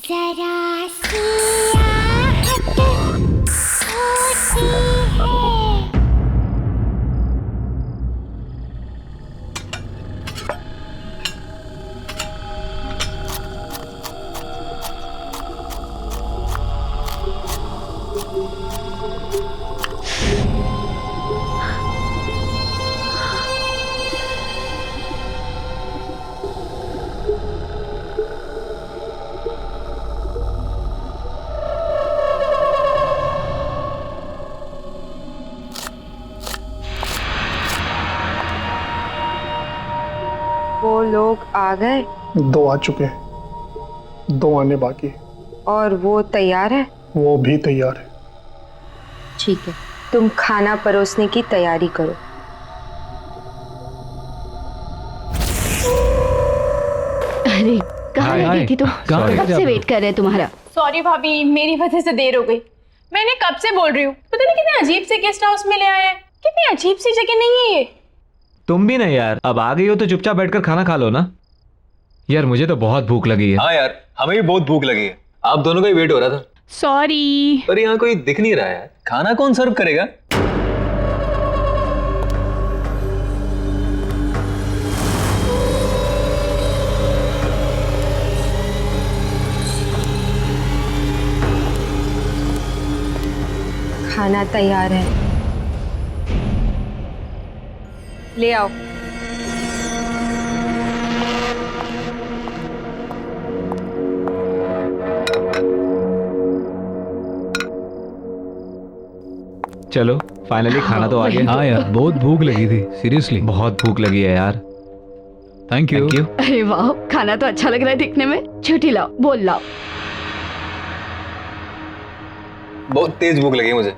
जरा सी आहट होती है। वो लोग आ गए? 2 आ चुके हैं, 2 आने बाकी है। और वो तैयार है? वो भी तैयार है। ठीक है, तुम खाना परोसने की तैयारी करो। अरे कहाँ रह गई थी तुम? कब से वेट कर रहे हैं तुम्हारा। सॉरी भाभी, मेरी वजह से देर हो गई। मैंने कब से बोल रही हूँ, पता नहीं कितने अजीब से गेस्ट हाउस में ले आए हैं। कितनी अजीब सी जगह नहीं है ये। तुम भी नहीं यार, अब आ गई हो तो चुपचाप बैठकर खाना खा लो ना। यार मुझे तो बहुत भूख लगी है। हाँ यार, हमें भी बहुत भूख लगी है। आप दोनों का ही वेट हो रहा था। सॉरी। पर यहाँ कोई दिख नहीं रहा है। खाना कौन सर्व करेगा? खाना तैयार है, ले आओ। चलो फाइनली खाना तो आ गया। हाँ यार, बहुत भूख लगी थी, सीरियसली बहुत भूख लगी है यार। Thank you. अरे वाह, खाना तो अच्छा लग रहा है दिखने में। छुट्टी लाओ, बोल लाओ। बहुत तेज भूख लगी है मुझे।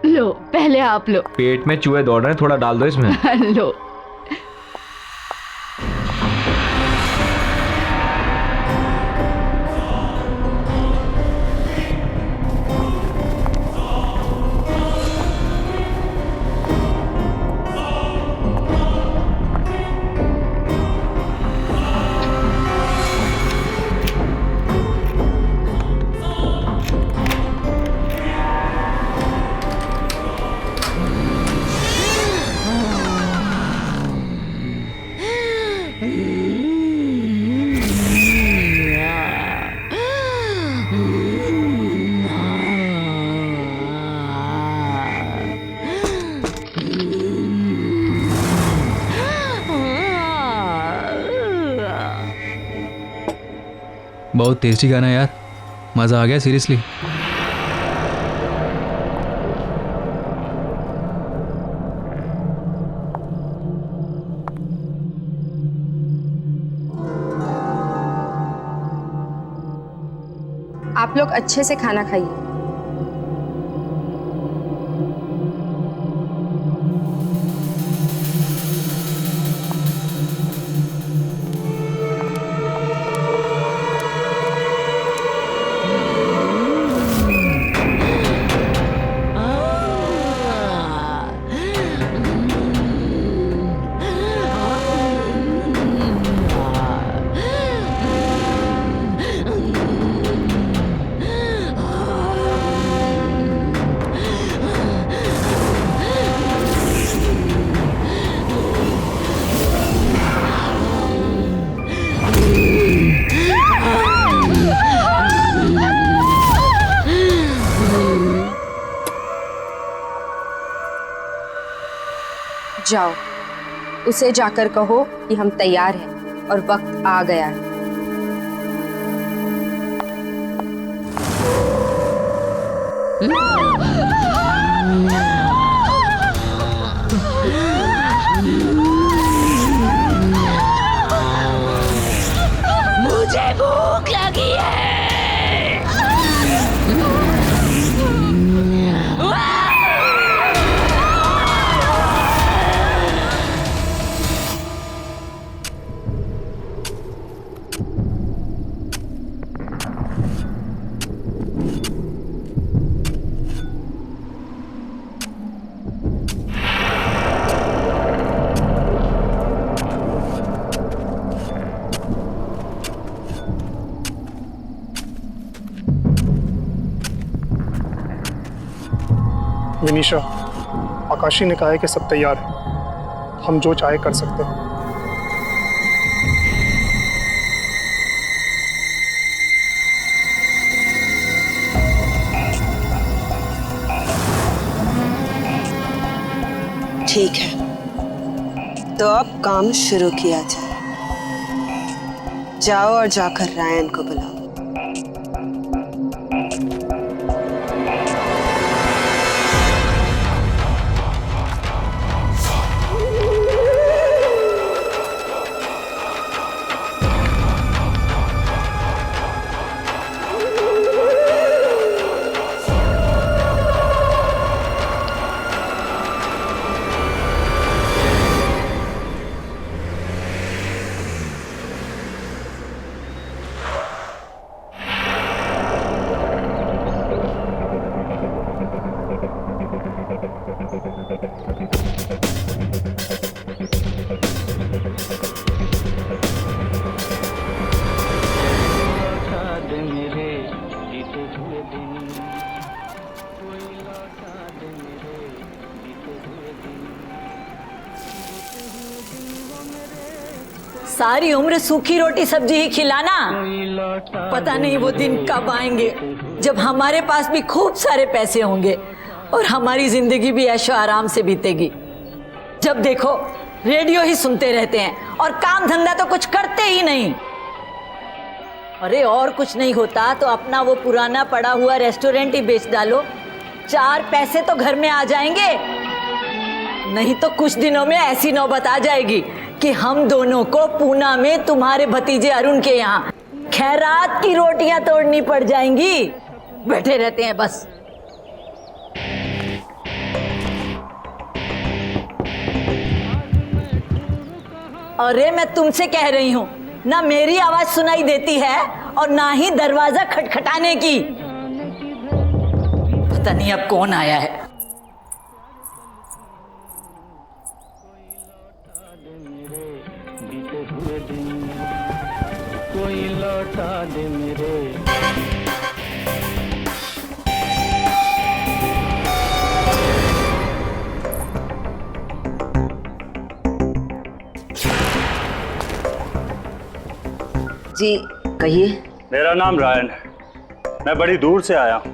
लो पहले आप लो। पेट में चूहे दौड़ रहे हैं, थोड़ा डाल दो इसमें। लो। बहुत टेस्टी खाना है यार, मज़ा आ गया सीरियसली। आप लोग अच्छे से खाना खाइए। जाओ, उसे जाकर कहो कि हम तैयार हैं और वक्त आ गया है। मुझे भूख लगी है। विनीशा, आकाशी ने कहा है कि सब तैयार है, हम जो चाहे कर सकते हैं। ठीक है, तो अब काम शुरू किया जाए। जाओ और जाकर रायन को बुलाओ। सारी उम्र सूखी रोटी सब्जी ही खिलाना, पता नहीं वो दिन कब आएंगे जब हमारे पास भी खूब सारे पैसे होंगे और हमारी जिंदगी भी ऐशो आराम से बीतेगी। जब देखो रेडियो ही सुनते रहते हैं और काम धंधा तो कुछ करते ही नहीं। अरे और कुछ नहीं होता तो अपना वो पुराना पड़ा हुआ रेस्टोरेंट ही बेच डालो, 4 पैसे तो घर में आ जाएंगे। नहीं तो कुछ दिनों में ऐसी नौबत आ जाएगी कि हम दोनों को पूना में तुम्हारे भतीजे अरुण के यहाँ खैरात की रोटियां तोड़नी पड़ जाएंगी। बैठे रहते हैं बस। अरे मैं तुमसे कह रही हूँ, ना मेरी आवाज सुनाई देती है और ना ही दरवाजा खटखटाने की। पता नहीं अब कौन आया है। कोई लौटा दे मेरे। जी कहिए। मेरा नाम रायन है, मैं बड़ी दूर से आया हूँ।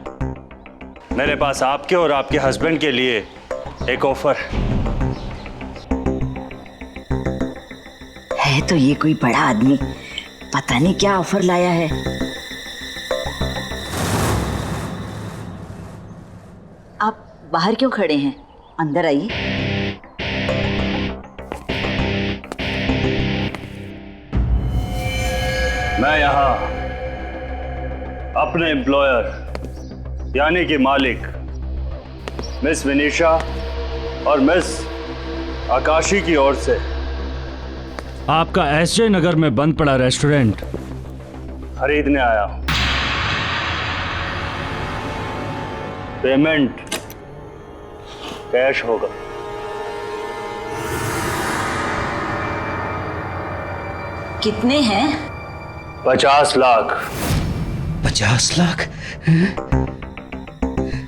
मेरे पास आपके और आपके हस्बैंड के लिए एक ऑफर है। तो ये कोई बड़ा आदमी पता नहीं क्या ऑफर लाया है। आप बाहर क्यों खड़े हैं, अंदर आइए। मैं यहाँ अपने एम्प्लॉयर यानी कि मालिक मिस विनीशा और मिस आकाशी की ओर से आपका एसजे नगर में बंद पड़ा रेस्टोरेंट खरीदने आया हूं। पेमेंट कैश होगा। कितने हैं? 50 लाख। 50 लाख?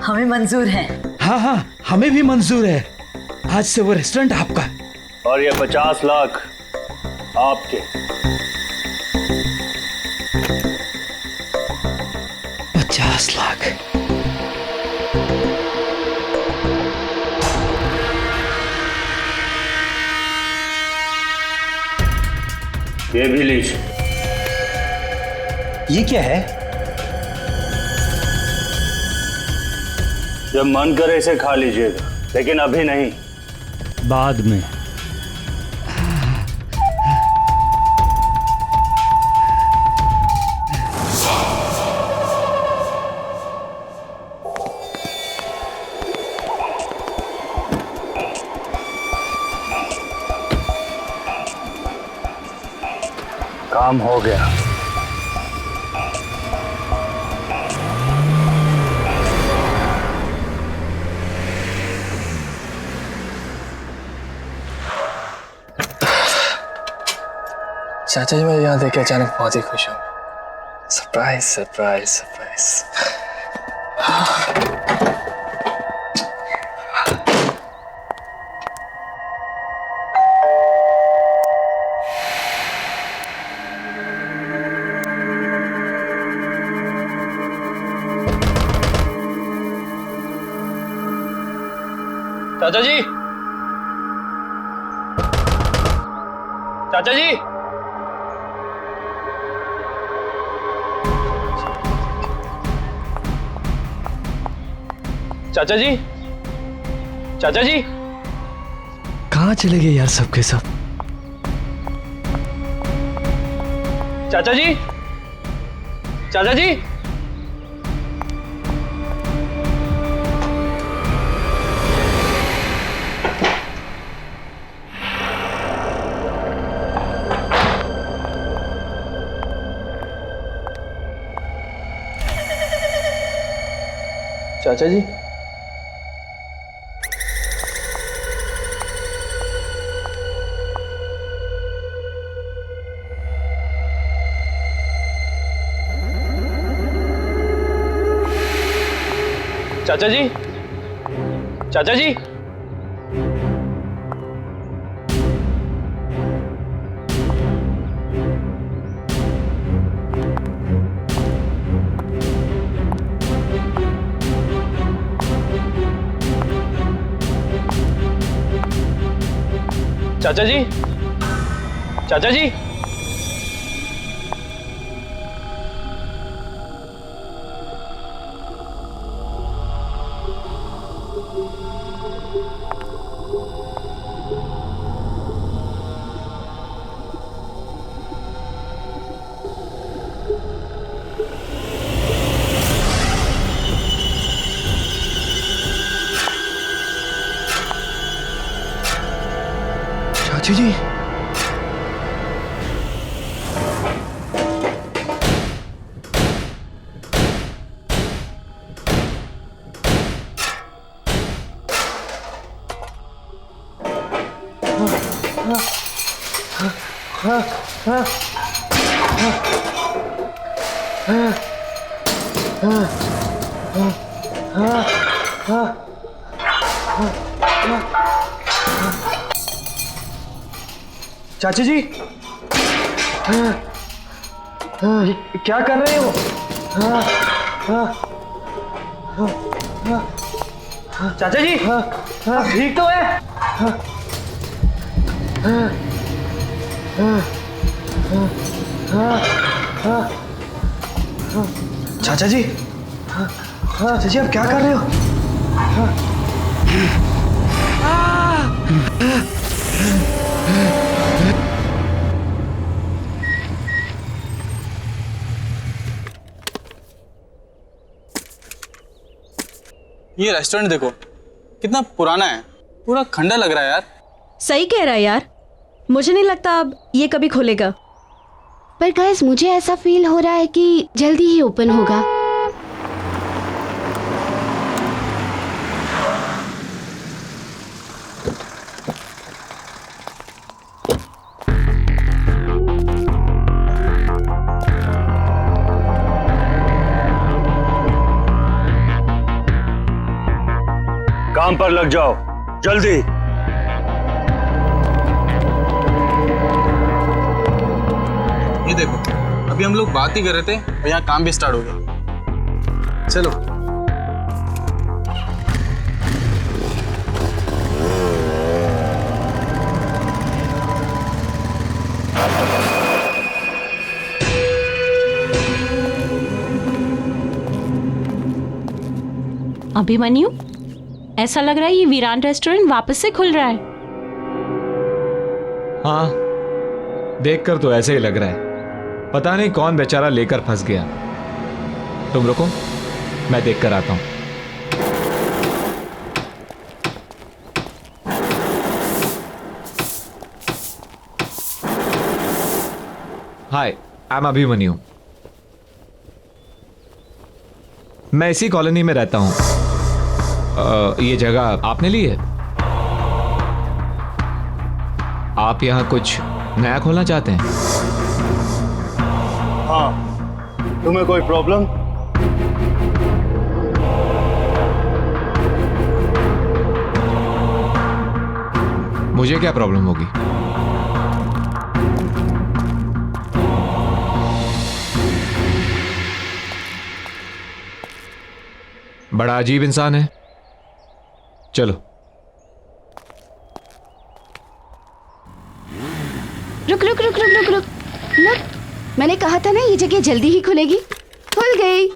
हमें मंजूर है। हाँ हाँ, हमें भी मंजूर है। आज से वो रेस्टोरेंट आपका। और ये 50 लाख आपके। 50 लाख। ये भी लीजिए। ये क्या है? जब मन करे इसे खा लीजिएगा, लेकिन अभी नहीं, बाद में। काम हो गया। चाचा जी, मैं यहाँ देख के अचानक बहुत ही खुश हूँ। Surprise surprise surprise. चाचा जी, चाचा जी, चाचा जी, चाचा जी, कहाँ चले गए यार सबके सब? चाचा जी, चाचा जी, चाचा जी, चाचा जी, चाचा जी, चाचा जी, चाचा जी, चाची जी, चाची जी, क्या कर रहे हो? चाचा जी, ठीक तो है? चाचा जी, चाचा जी, आप क्या कर रहे हो? ये रेस्टोरेंट देखो कितना पुराना है, पूरा खंडर लग रहा है यार। सही कह रहा है यार, मुझे नहीं लगता अब ये कभी खुलेगा। पर गाइस, मुझे ऐसा फील हो रहा है कि जल्दी ही ओपन होगा। काम पर लग जाओ जल्दी। ये देखो, अभी हम लोग बात ही कर रहे थे और यहाँ काम भी स्टार्ट हो गया। चलो। अभिमन्यु, ऐसा लग रहा है ये वीरान रेस्टोरेंट वापस से खुल रहा है। हाँ, देखकर तो ऐसे ही लग रहा है। पता नहीं कौन बेचारा लेकर फंस गया। तुम रुको, मैं देख कर आता हूं। हाय, आई एम अभिमन्यु। मैं इसी कॉलोनी में रहता हूं। ये जगह आपने ली है? आप यहां कुछ नया खोलना चाहते हैं? हाँ, तुम्हें कोई प्रॉब्लम? मुझे क्या प्रॉब्लम होगी? बड़ा अजीब इंसान है। चलो रुक रुक रुक रुक रुक रुक रुक। मैंने कहा था ना ये जगह जल्दी ही खुलेगी। खुल गई।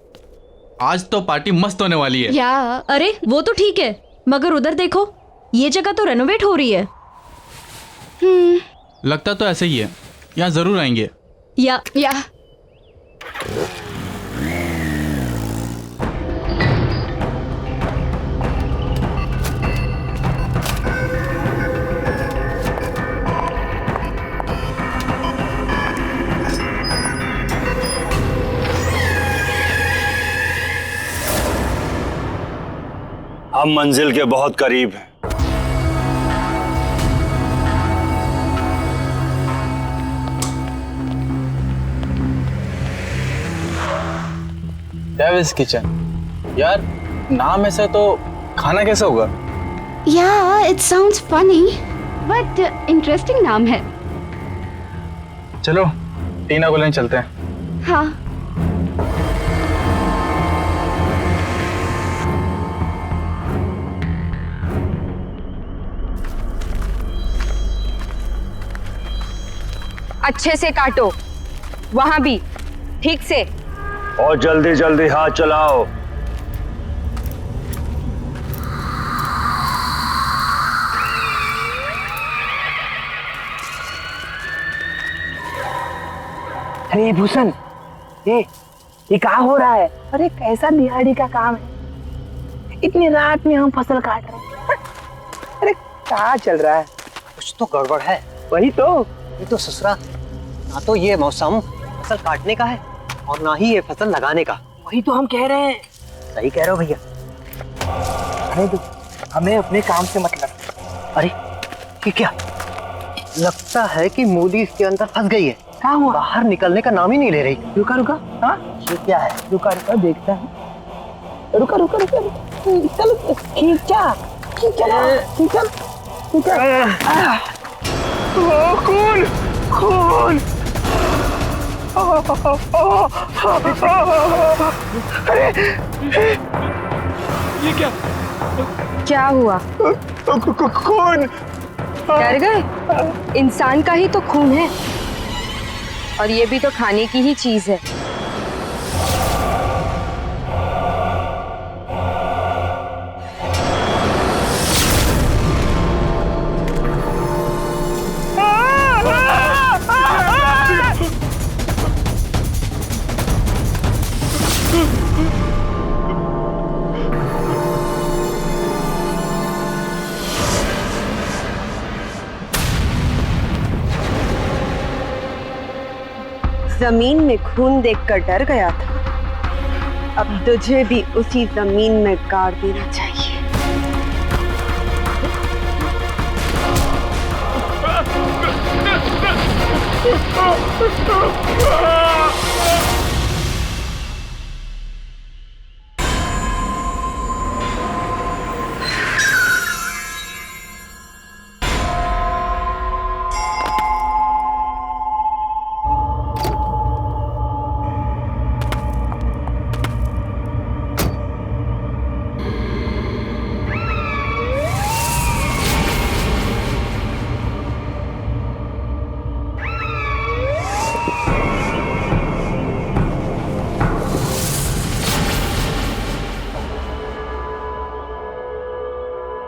आज तो पार्टी मस्त होने वाली है। या अरे वो तो ठीक है, मगर उधर देखो, ये जगह तो रेनोवेट हो रही है। लगता तो ऐसे ही है, यहाँ जरूर आएंगे। या हम मंजिल के बहुत करीब हैं। डेविल्स किचन, यार नाम ऐसा तो खाना कैसा होगा? या it sounds funny but interesting नाम है। चलो टीना को लेने चलते हैं। हाँ। अच्छे से काटो, वहां भी ठीक से। और जल्दी जल्दी हाथ चलाओ। अरे भूषण, ये क्या हो रहा है? अरे कैसा दिहाड़ी का काम है, इतनी रात में हम फसल काट रहे हैं। अरे क्या चल रहा है? कुछ तो गड़बड़ है। वही तो। ये तो ससुरा, ना तो ये मौसम फसल काटने का है और ना ही ये फसल लगाने का। वही तो हम कह रहे हैं। सही कह रहे हो भैया। अरे हमें अपने काम से मतलब। अरे ये क्या, लगता है कि मोदी इसके अंदर फंस गई है। क्या हुआ? बाहर निकलने का नाम ही नहीं ले रही। रुका रुका, हाँ ये क्या है? रुका रुका देखता है। रुका रुका रुका, चलो खींचा खींचा। खून खून। अरे ये क्या हुआ? खून। डर गए? इंसान का ही तो खून है, और ये भी तो खाने की ही चीज है। जमीन में खून देखकर डर गया था, अब तुझे भी उसी जमीन में गाड़ देना चाहिए।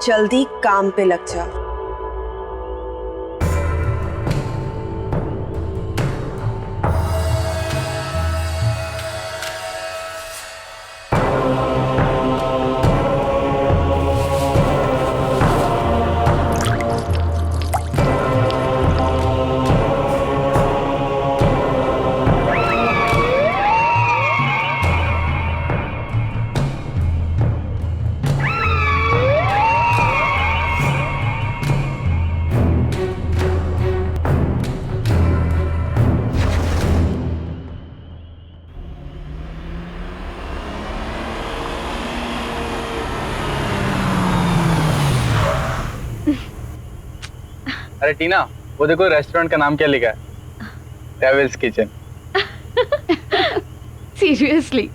जल्दी काम पे लग जा। अरे टीना, वो देखो रेस्टोरेंट का नाम क्या लिखा है, डेविल्स किचन। सीरियसली?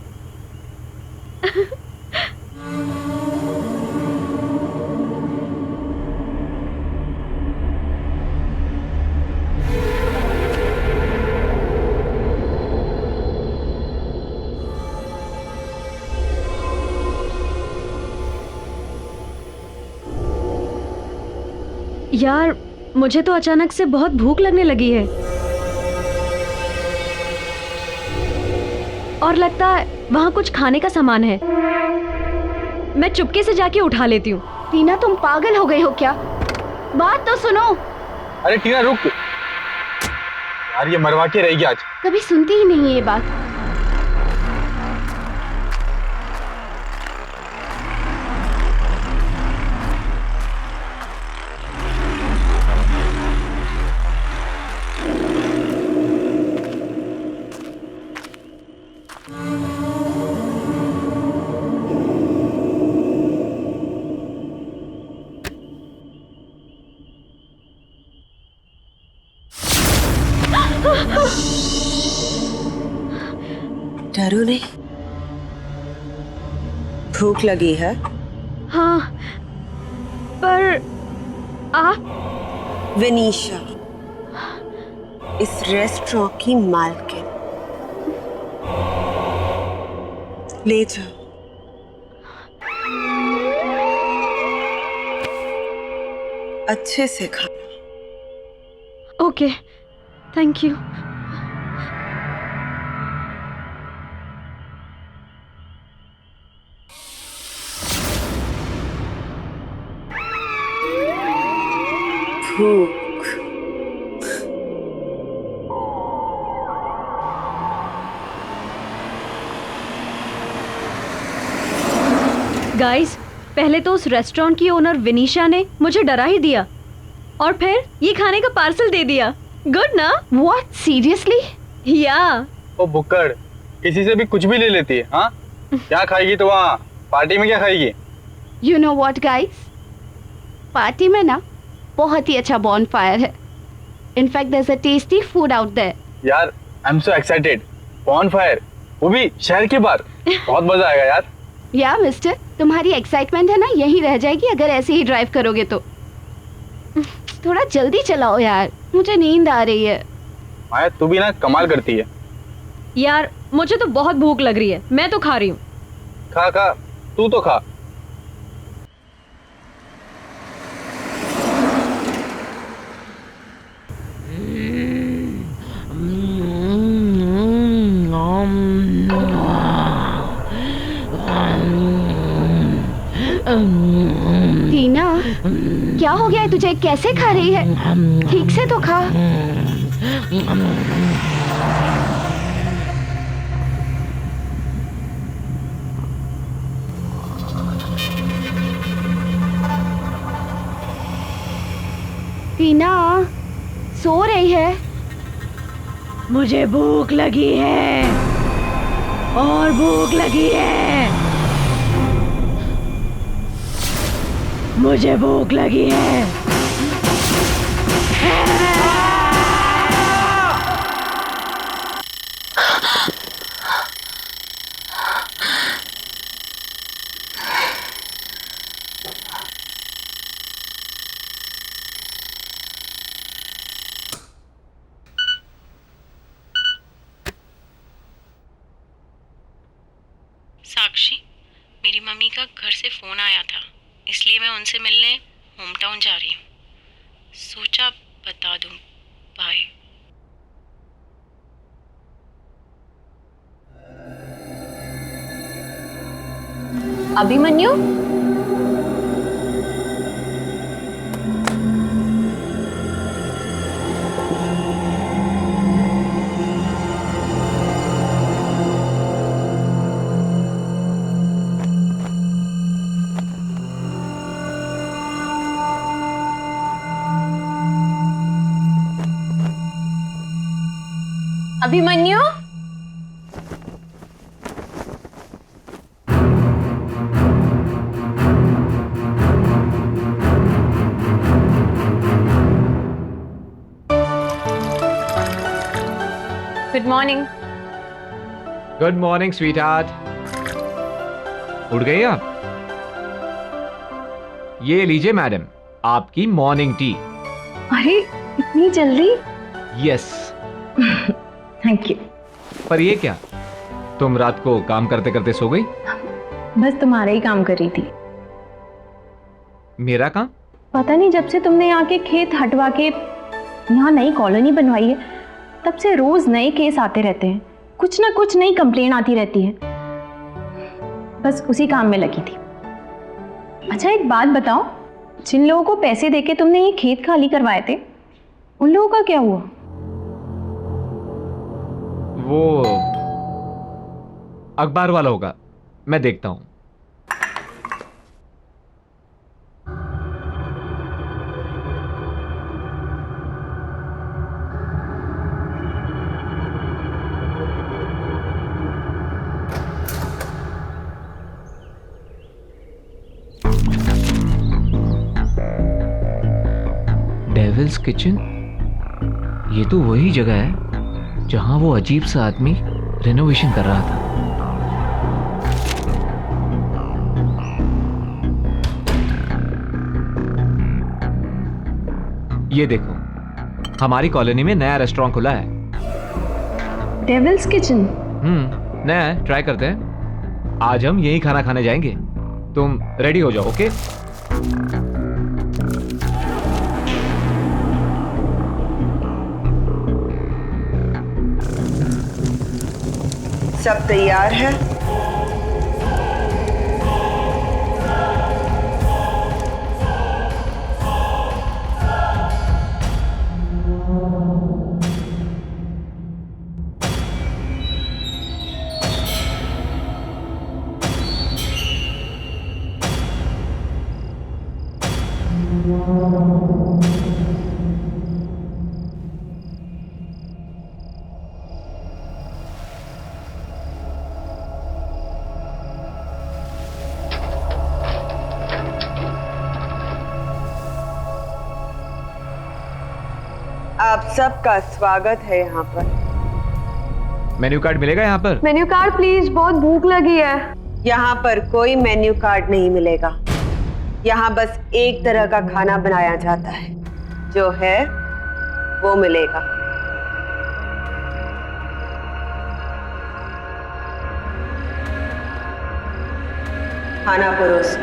यार मुझे तो अचानक से बहुत भूख लगने लगी है और लगता है वहाँ कुछ खाने का सामान है। मैं चुपके से जाके उठा लेती हूँ। टीना तुम पागल हो गई हो क्या? बात तो सुनो। अरे टीना रुक यार, ये मरवा के रहेगी आज। कभी सुनती ही नहीं है ये बात। डरो नहीं, भूख लगी है? हाँ, पर आप? विनीशा, इस रेस्टोरेंट की मालकिन। ले जाओ। अच्छे से खाना। Okay, thank you. भूख। गाइस, पहले तो उस रेस्टोरेंट की ओनर विनीशा ने मुझे डरा ही दिया और फिर ये खाने का पार्सल दे दिया। गुड ना? What? Seriously? या ओ बुक्कड़, किसी से भी कुछ भी ले लेती है। हाँ, क्या खाएगी तो वहाँ पार्टी में क्या खाएगी? You know what guys? Party में ना बहुत ही अच्छा बॉनफायर है। In fact there's a tasty food out there. यार, I am so excited. Bonfire, वो भी शहर के बाहर। बहुत मजा आएगा यार। या मिस्टर, तुम्हारी एक्साइटमेंट है ना यहीं रह जाएगी अगर ऐसे ही ड्राइव करोगे तो। थोड़ा जल्दी चलाओ यार, मुझे नींद आ रही है। माया, तू भी ना कमाल करती है। यार मुझे तो बहुत भूख लग रही है, मैं तो खा रही हूँ। खा खा, तू तो खा। टीना, क्या हो गया है तुझे? कैसे खा रही है? ठीक से तो खा। टीना, सो रही है? मुझे भूख लगी है और भूख लगी है। मुझे भूख लगी है। साक्षी, मेरी मम्मी का घर से फ़ोन आया था, इसलिए मैं उनसे मिलने होम टाउन जा रही हूँ। सोचा बता दूँ। Bye. Abhimanyu, Abhimanyu, good morning. Good morning sweetheart. उठ गई आप? ये लीजिए मैडम, आपकी मॉर्निंग टी। अरे इतनी जल्दी? यस। Thank you. पर ये क्या, तुम रात को काम करते करते सो गई? बस तुम्हारा ही काम कर रही थी। मेरा काम? पता नहीं जब से तुमने यहाँ के खेत हटवा के यहाँ नई कॉलोनी बनवाई है तब से रोज नए केस आते रहते हैं, कुछ ना कुछ नई कंप्लेन आती रहती है। बस उसी काम में लगी थी। अच्छा एक बात बताओ, जिन लोगों को पैसे देके तुमने ये खेत खाली करवाए थे उन लोगों का क्या हुआ? वो अखबार वाला होगा, मैं देखता हूं। डेविल्स किचन, ये तो वही जगह है जहां वो अजीब सा आदमी रेनोवेशन कर रहा था। ये देखो, हमारी कॉलोनी में नया रेस्टोरेंट खुला है। Devil's Kitchen? नया है, ट्राई करते हैं। आज हम यही खाना खाने जाएंगे। तुम रेडी हो जाओ, ओके? सब तैयार है? आप सबका स्वागत है यहाँ पर। मेन्यू कार्ड मिलेगा यहाँ पर? मेन्यू कार्ड प्लीज, बहुत भूख लगी है। यहाँ पर कोई मेन्यू कार्ड नहीं मिलेगा। यहाँ बस एक तरह का खाना बनाया जाता है, जो है वो मिलेगा। खाना परोस।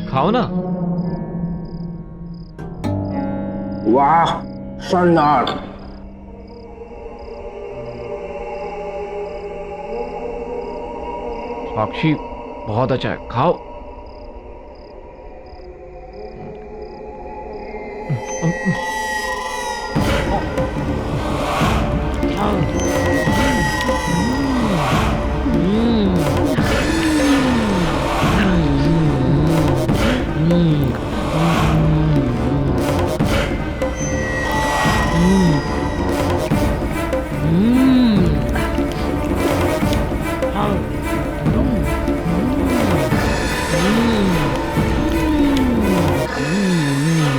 खाओ ना। वाह, शानदार। साक्षी, बहुत अच्छा है, खाओ।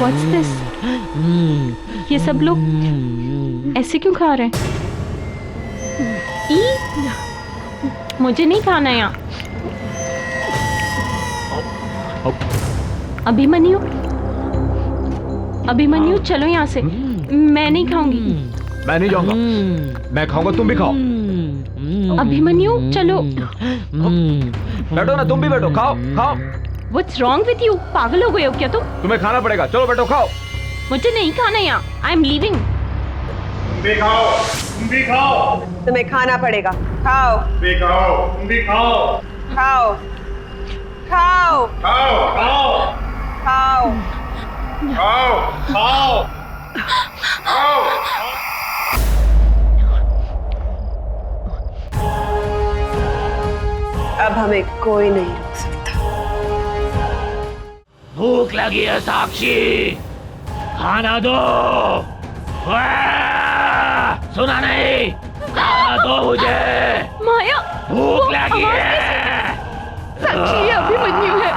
What's this? ये सब लोग ऐसे क्यों खा रहे हैं? मुझे नहीं खाना यहाँ। अभिमन्यु, अभिमन्यु चलो यहाँ से। मैं नहीं खाऊंगी। मैं नहीं जाऊंगा। मैं खाऊंगा, तुम भी खाओ। अभिमन्यु चलो। बैठो ना, तुम भी बैठो, खाओ खाओ। What's wrong with you? पागल हो गए हो क्या तुम? तुम्हें खाना पड़ेगा, चलो बैठो खाओ। मुझे नहीं खाना यहाँ। I am leaving. तुम भी खाओ, तुम भी खाओ। तुम्हें खाना पड़ेगा, खाओ। तुम भी खाओ, तुम भी खाओ। खाओ, खाओ, खाओ, खाओ, खाओ, खाओ, खाओ, खाओ। अब हमें कोई नहीं रोक सकता। भूख लगी है साक्षी, खाना दो। सुना नहीं? खाना दो मुझे। माया, भूख लगी है। साक्षी, ये अभिमन्यु है,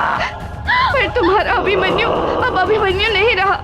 पर तुम्हारा अभिमन्यु अब अभिमन्यु नहीं रहा।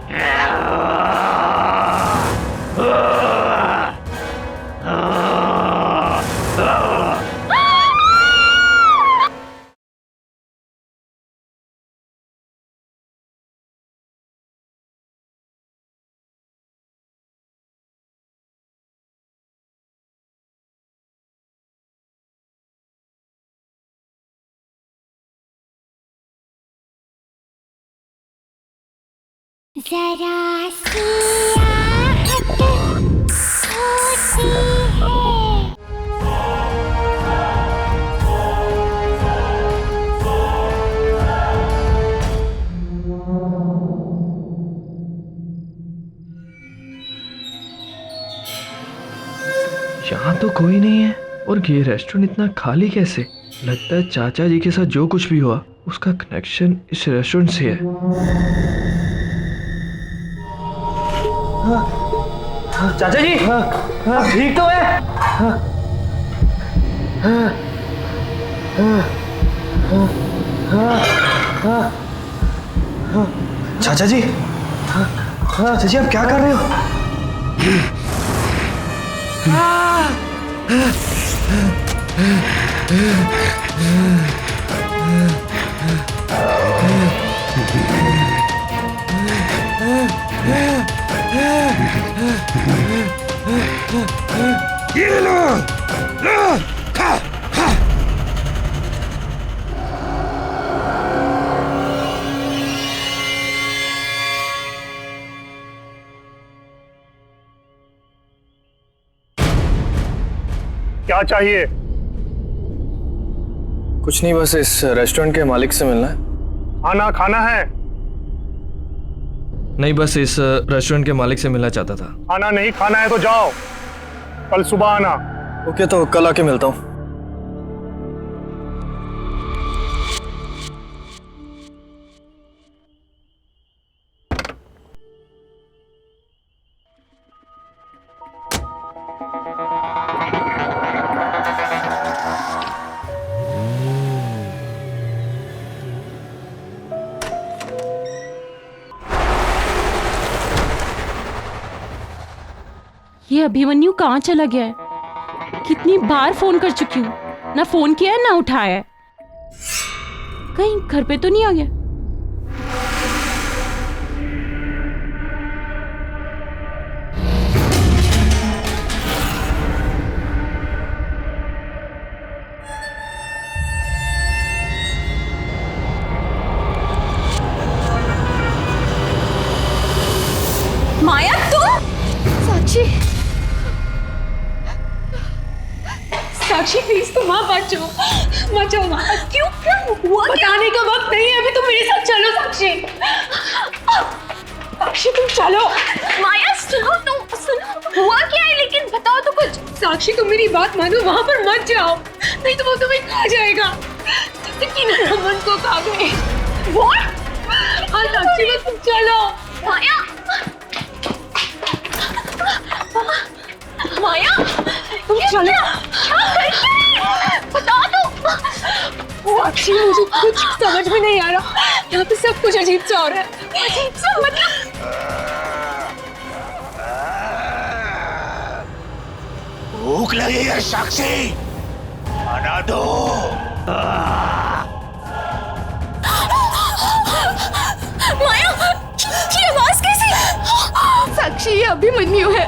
जरा सी आहट होती है। यहाँ तो कोई नहीं है और ये रेस्टोरेंट इतना खाली कैसे? लगता है चाचा जी के साथ जो कुछ भी हुआ उसका कनेक्शन इस रेस्टोरेंट से है। चाचा जी ठीक तो है? चाचा जी आप क्या कर रहे हो? ये लो, खा। क्या चाहिए? कुछ नहीं, बस इस रेस्टोरेंट के मालिक से मिलना है। खाना खाना है? नहीं, बस इस रेस्टोरेंट के मालिक से मिलना चाहता था। खाना नहीं खाना है तो जाओ, कल सुबह आना। ओके, तो कल आके मिलता हूँ। ये अभिमन्यु कहाँ चला गया है? कितनी बार फोन कर चुकी हूँ, ना फोन किया है ना उठाया है। कहीं घर पे तो नहीं आ गया? माया तुम? साक्षी, साक्षी प्लीज तुम वहाँ मत जाओ वहाँ। क्यों हुआ? बताने का वक्त नहीं है अभी, तुम मेरे साथ चलो साक्षी। साक्षी तुम चलो। माया सुनो, तुम सुनो, हुआ क्या है लेकिन बताओ तो कुछ। साक्षी तुम मेरी बात मानो, वहाँ पर मत जाओ, नहीं तो वो तुम्हें खा जाएगा। रमन को खा गए वो। हाँ साक्षी बस तुम चलो। माया, माया तुम चलो। बता दो साक्षी, मुझे कुछ समझ में नहीं आ रहा, यहाँ पे सब कुछ अजीब सा हो रहा है। अजीब सा मतलब? भूख लगी है साक्षी, खाना दो। माया ये आवाज कैसी? साक्षी ये अभिमन्यु है।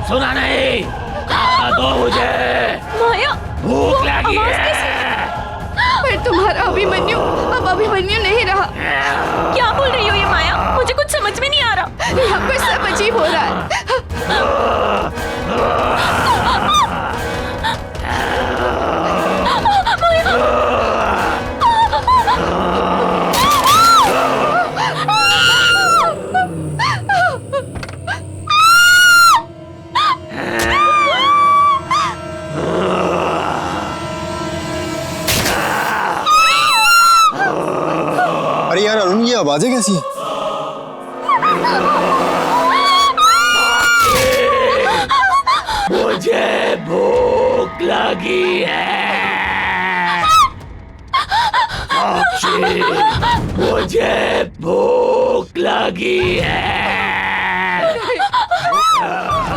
सुना नहीं? खाना दो मुझे। माया भूख लगी है। पर तुम्हारा अभिमन्यु अब अभिमन्यु नहीं रहा। क्या बोल रही हो ये माया? मुझे कुछ समझ में नहीं आ रहा। यहाँ पर सब अजीब हो रहा है। अरे यार अरुण, ये आवाजें कैसी हैं? मुझे भूख लगी है साक्षी, मुझे भूख लगी है।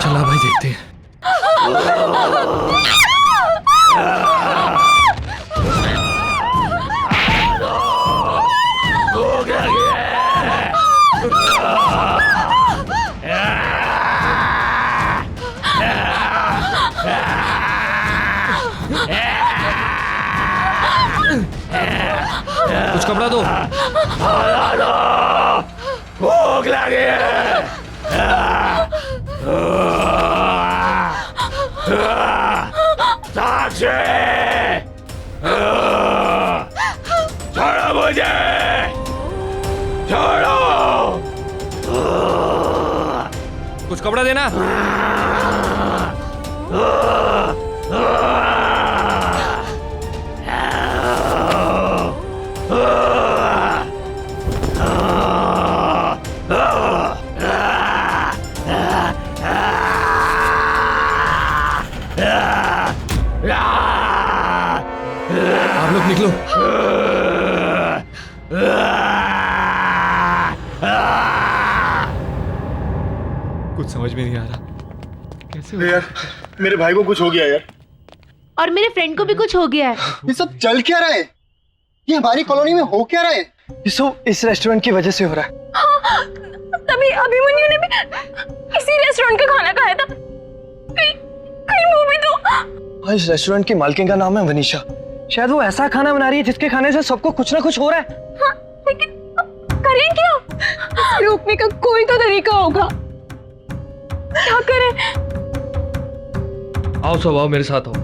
चला भाई, देखते हैं। कुछ कपड़ा दो। भूख लगी है। साक्षी, छोड़ो मुझे, छोड़ो। कुछ कपड़ा देना। आप लोग निकलो। कुछ समझ में नहीं आ रहा कैसे यार, मेरे भाई को कुछ हो गया यार। और मेरे फ्रेंड को भी कुछ हो गया है। ये सब चल क्या रहा है? ये हमारी कॉलोनी में हो क्या रहा है? ये सब इस रेस्टोरेंट की वजह से हो रहा है। हाँ, तभी अभिमन्यु ने भी इसी रेस्टोरेंट का खाना खाया था। कहीं वो भी तो। हाँ, इस रेस्टोरेंट की मालकिन का नाम है वनीशा। शायद वो ऐसा खाना बना रही है जिसके खाने से सबको कुछ ना कुछ हो रहा है। हाँ, लेकिन करें क्या? रोकने का कोई तो तरीका होगा। क्या करें? आओ सब, आओ मेरे साथ आओ।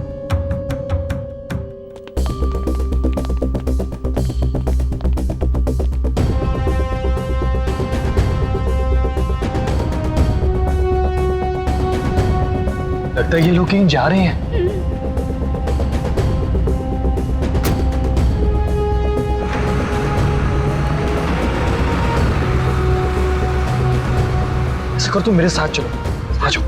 लगता है ये लोग कहीं जा रहे हैं। ऐसा कर, तुम मेरे साथ चलो, आ जाओ।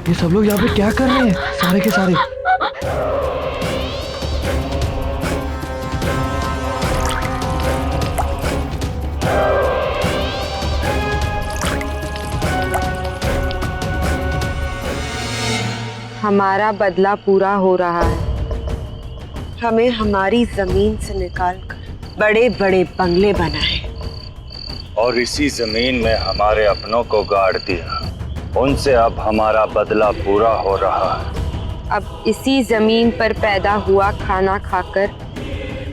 ये सब लोग यहाँ पे क्या कर रहे हैं सारे के सारे? हमारा बदला पूरा हो रहा है। हमें हमारी जमीन से निकालकर बड़े बड़े बंगले बनाए और इसी जमीन में हमारे अपनों को गाड़ दिया। उनसे अब हमारा बदला पूरा हो रहा है। अब इसी जमीन पर पैदा हुआ खाना खाकर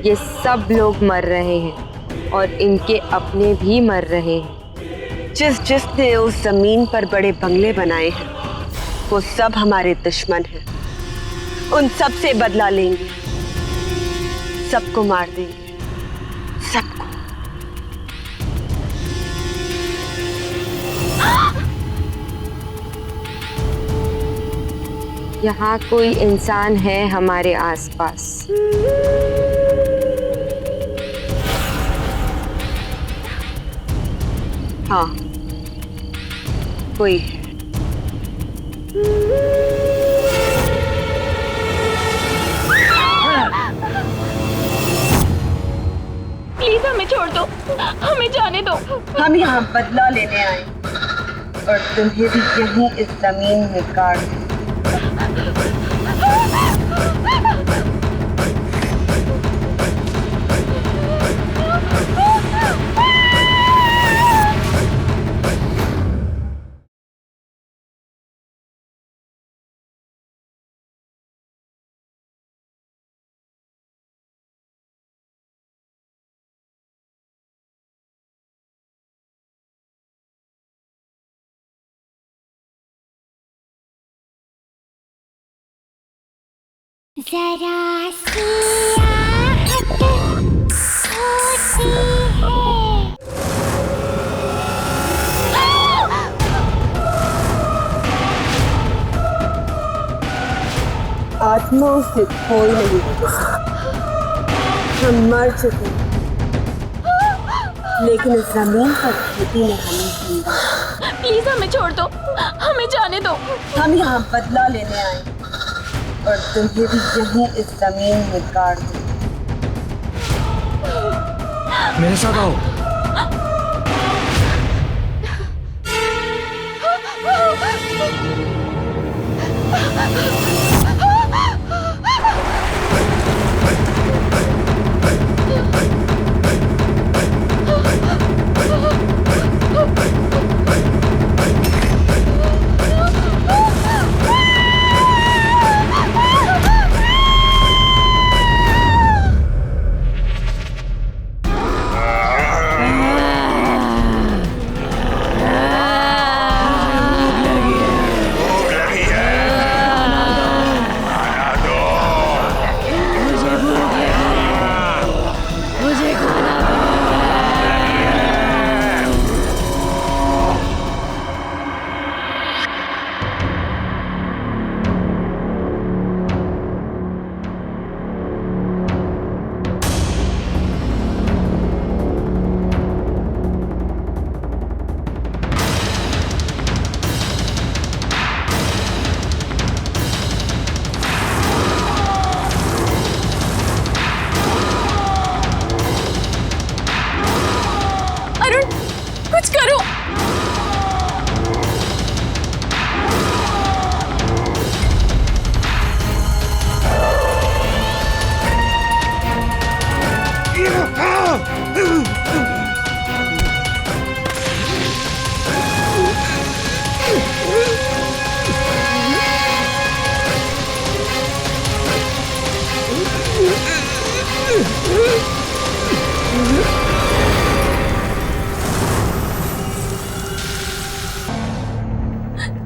ये सब लोग मर रहे हैं और इनके अपने भी मर रहे हैं। जिसने उस जमीन पर बड़े बंगले बनाए हैं वो सब हमारे दुश्मन हैं। उन सब से बदला लेंगे, सबको मार देंगे, सबको। यहाँ कोई इंसान है हमारे आसपास। हाँ, कोई है। प्लीज हमें छोड़ दो, हमें जाने दो। हम यहाँ बदला लेने आए और तुम्हें भी यहीं इस जमीन में गाड़ दें। जरा सी आहट होती है। आत्माओं से कोई नहीं बचा। हम मर चुके हैं, लेकिन इस जमीन पर खेती में हमें जिंदा। प्लीज हमें छोड़ दो, हमें जाने दो। हम यहाँ बदला लेने आए और तुम्हें भी यहीं इस जमीन में गाड़ दो। मेरे साथ आओ। कुछ करो।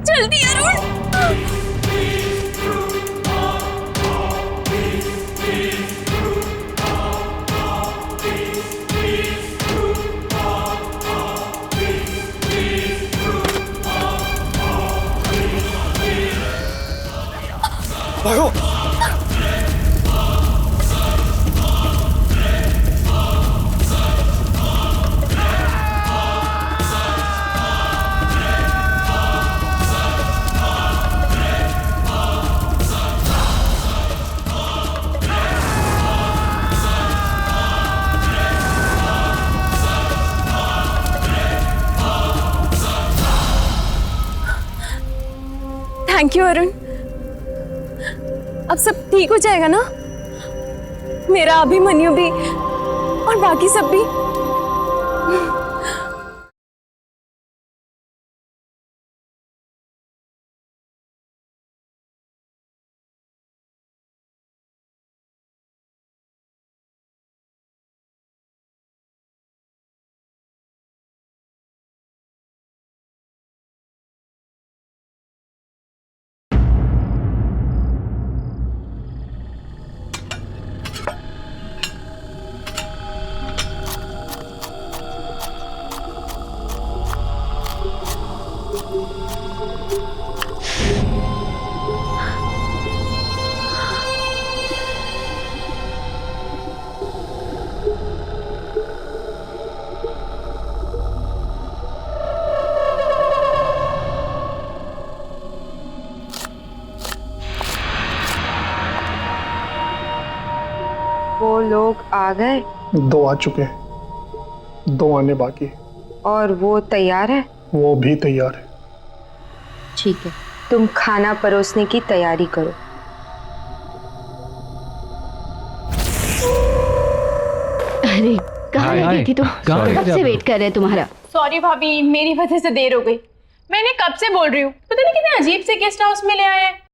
जल्दी अरुण। भागो। Thank you Arun. अब सब ठीक हो जाएगा ना? मेरा अभिमन्यु भी और बाकी सब भी। वो लोग आ गए? 2 आ चुके हैं, 2 आने बाकी है। और वो तैयार है? वो भी तैयार है। ठीक है, तुम खाना परोसने की तैयारी करो। अरे कहाँ लगी थी तुम? कब से वेट कर रहे हैं तुम्हारा। सॉरी भाभी, मेरी वजह से देर हो गई। मैंने कब से बोल रही हूँ, पता नहीं कितने अजीब से गेस्ट हाउस में ले आए हैं।